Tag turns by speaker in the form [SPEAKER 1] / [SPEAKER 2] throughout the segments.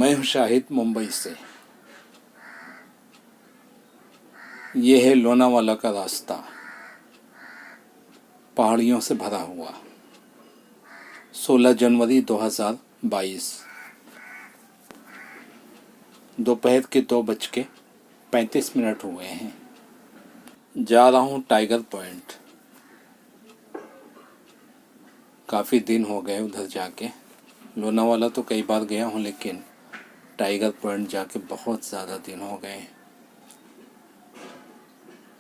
[SPEAKER 1] मैं हूं शाहिद मुंबई से। ये है लोनावाला का रास्ता, पहाड़ियों से भरा हुआ। 16 जनवरी 2022, दोपहर के 2:35 हुए हैं। जा रहा हूँ टाइगर पॉइंट। काफ़ी दिन हो गए उधर जाके। लोनावाला तो कई बार गया हूँ, लेकिन टाइगर पॉइंट जाके बहुत ज़्यादा दिन हो गए।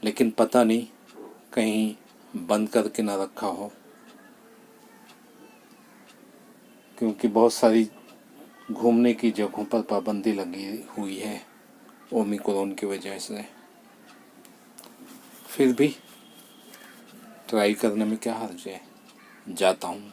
[SPEAKER 1] लेकिन पता नहीं कहीं बंद करके ना रखा हो, क्योंकि बहुत सारी घूमने की जगहों पर पाबंदी लगी हुई है ओमिक्रॉन की वजह से। फिर भी ट्राई करने में क्या हर्ज है। जाता हूँ।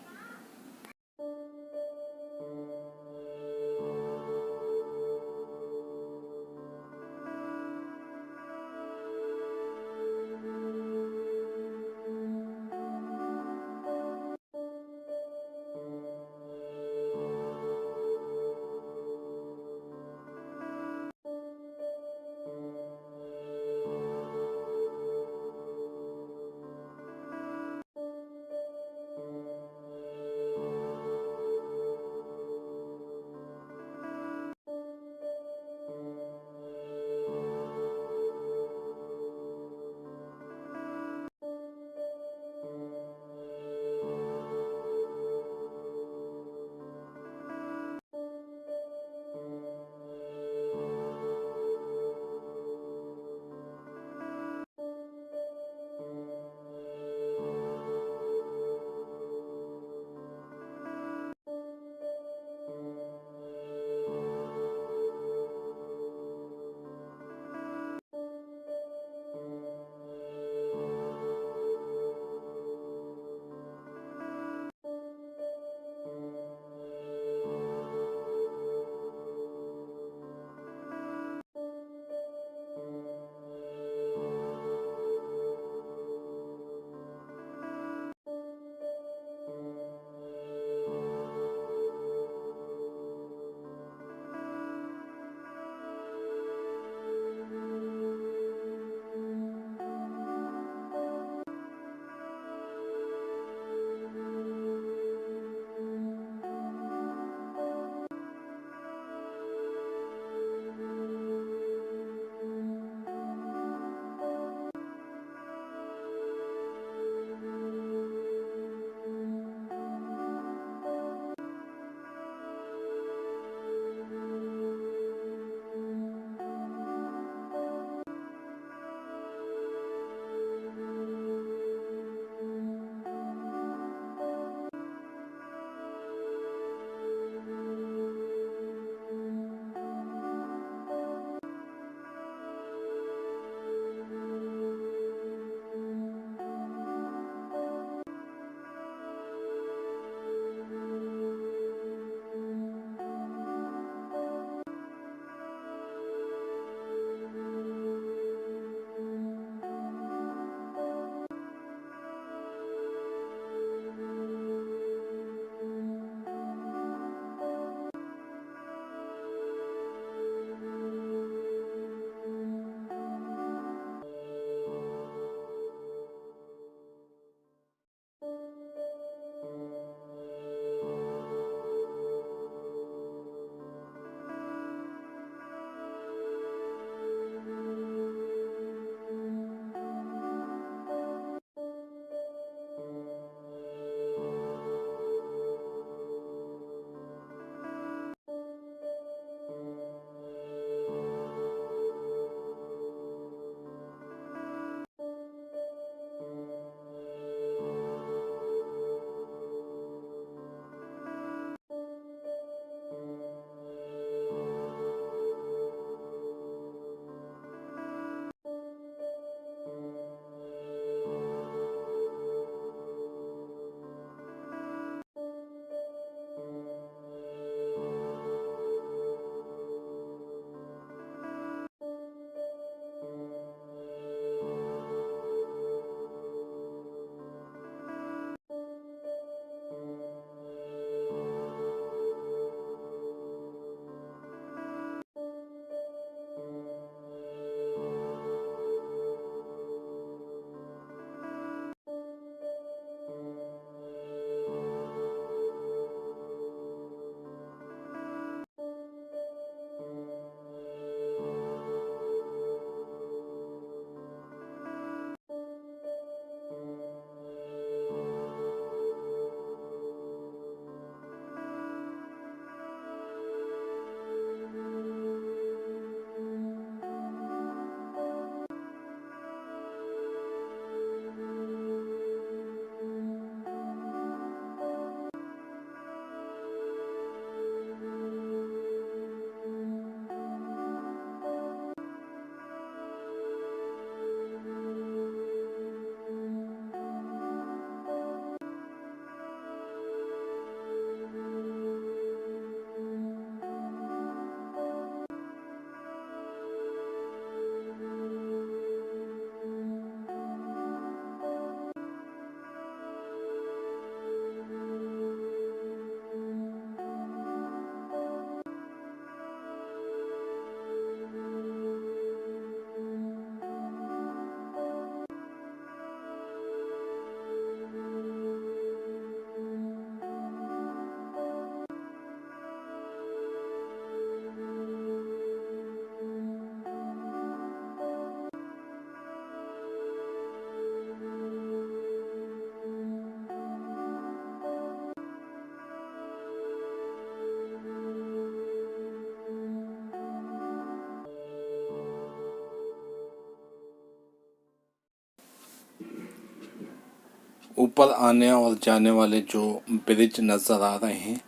[SPEAKER 1] ऊपर आने और जाने वाले जो ब्रिज नज़र आ रहे हैं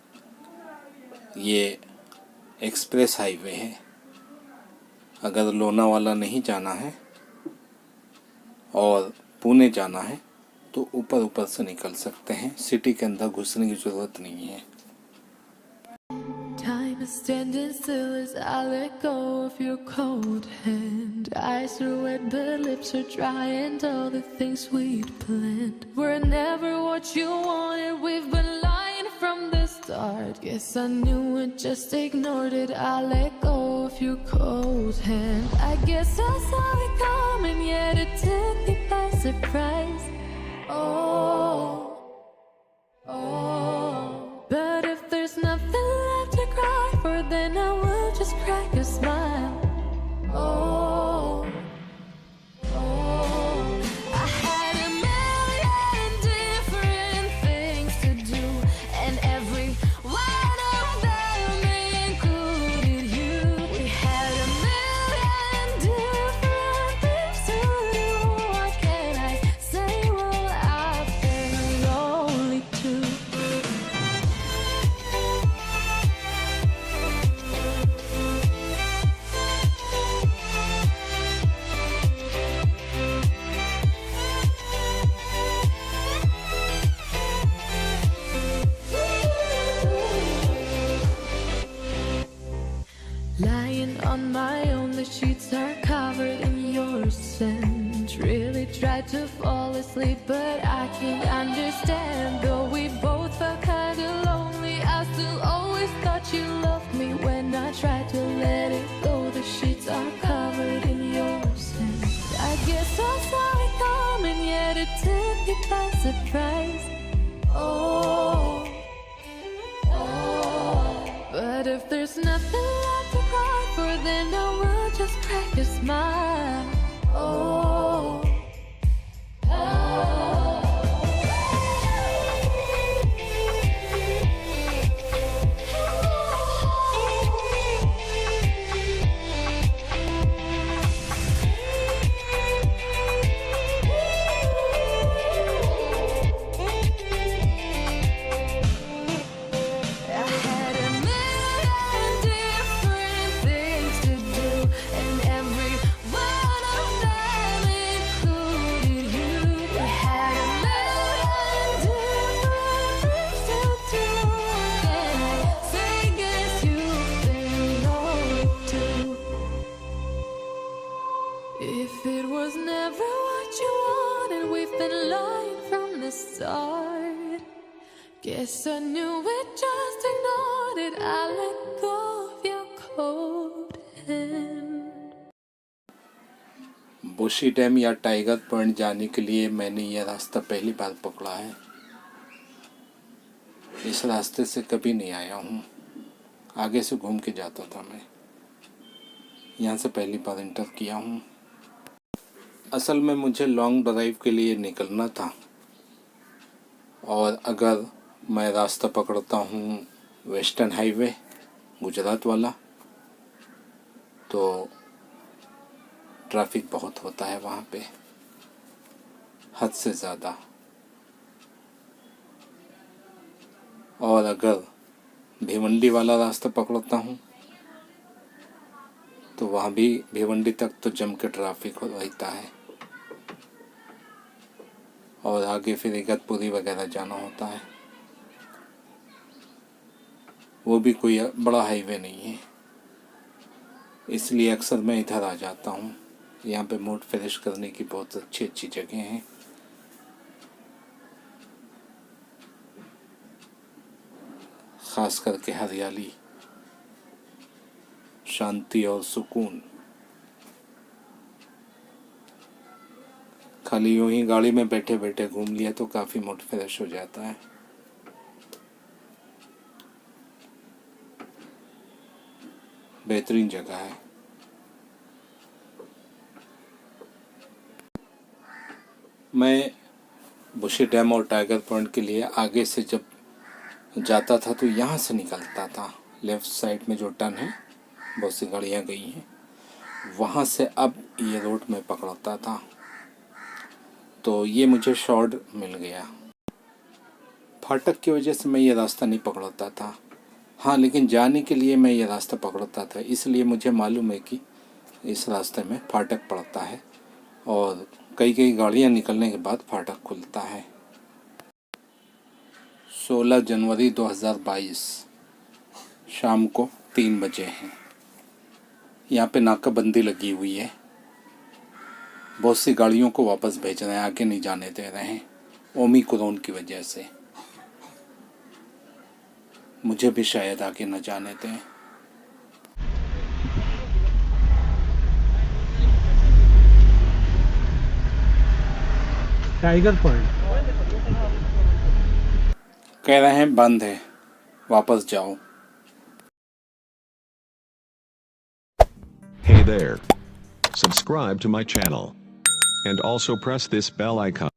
[SPEAKER 1] ये एक्सप्रेस हाईवे है। अगर लोनावाला नहीं जाना है और पुणे जाना है तो ऊपर ऊपर से निकल सकते हैं, सिटी के अंदर घुसने की ज़रूरत नहीं है।
[SPEAKER 2] Time is standing still as I let go of your cold hand. Eyes are wet but lips are dry, and all the things we'd planned were never what you wanted. We've been lying from the start. Guess I knew it, just ignored it. I let go of your cold hand. I guess I saw it coming, yet it took me by surprise. Oh, but if there's nothing left to cry for, then I will just crack a smile. Oh, I had a million different things to do, and every one of them included you. We had a million different things to do. What can I say? Well, I've been lonely too. Lying on my own, the sheets are covered in your scent. Really tried to fall asleep, but I can't understand. Though we both felt kinda lonely, I still always thought you loved me. When I tried to let it go, the sheets are covered in your scent. I guess I saw it coming, yet it took me by surprise. Oh, but if there's nothing left to cry for, then I will just crack a smile. Oh, I had a million different things to do, and every one of them included you. We had a million different things to do, and I say, guess you've been lonely too. If it was never what you wanted, we've been lying from the start. Guess I knew it, just ignored it. I let go of your cold hand.
[SPEAKER 1] Bhushi dam या Tiger Point जाने के लिए मैंने यह रास्ता पहली बार पकड़ा है। इस रास्ते से कभी नहीं आया हूँ, आगे से घूम के जाता था मैं। यहाँ से पहली बार एंटर किया हूँ। असल में मुझे लॉन्ग ड्राइव के लिए निकलना था, और अगर मैं रास्ता पकड़ता हूँ वेस्टर्न हाईवे गुजरात वाला तो ट्रैफिक बहुत होता है वहाँ पे, हद से ज़्यादा। और अगर भिवंडी वाला रास्ता पकड़ता हूँ तो वहाँ भी भिवंडी तक तो जम के ट्रैफिक रहता है, और आगे फिर इगतपुरी वगैरह जाना होता है। वो भी कोई बड़ा हाईवे नहीं है, इसलिए अक्सर मैं इधर आ जाता हूँ। यहाँ पे मूड फ्रेश करने की बहुत अच्छी अच्छी जगह हैं। ख़ास करके हरियाली, शांति और सुकून। खाली यूं ही गाड़ी में बैठे बैठे घूम लिया तो काफ़ी मूड फ्रेश हो जाता है। बेहतरीन जगह है। मैं बुशी डैम और टाइगर पॉइंट के लिए आगे से जब जाता था तो यहाँ से निकलता था। लेफ़्ट साइड में जो टर्न है, बहुत सी गाड़ियाँ गई हैं, वहाँ से अब ये रोड में पकड़ता था, तो ये मुझे शॉर्ट मिल गया। फाटक की वजह से मैं ये रास्ता नहीं पकड़ता था। हाँ, लेकिन जाने के लिए मैं ये रास्ता पकड़ता था, इसलिए मुझे मालूम है कि इस रास्ते में फाटक पड़ता है और कई कई गाड़ियाँ निकलने के बाद फाटक खुलता है। 16 जनवरी 2022 शाम को 3 बजे हैं। यहाँ पे नाकाबंदी लगी हुई है। बहुत सी गाड़ियों को वापस भेज रहे हैं, आगे नहीं जाने दे रहे हैं ओमिक्रॉन की वजह से। मुझे भी शायद आगे न जाने दें।
[SPEAKER 3] टाइगर पॉइंट
[SPEAKER 1] कह रहे हैं बंद है, वापस जाओ।
[SPEAKER 4] Hey there. Subscribe to my channel. And also press this bell icon.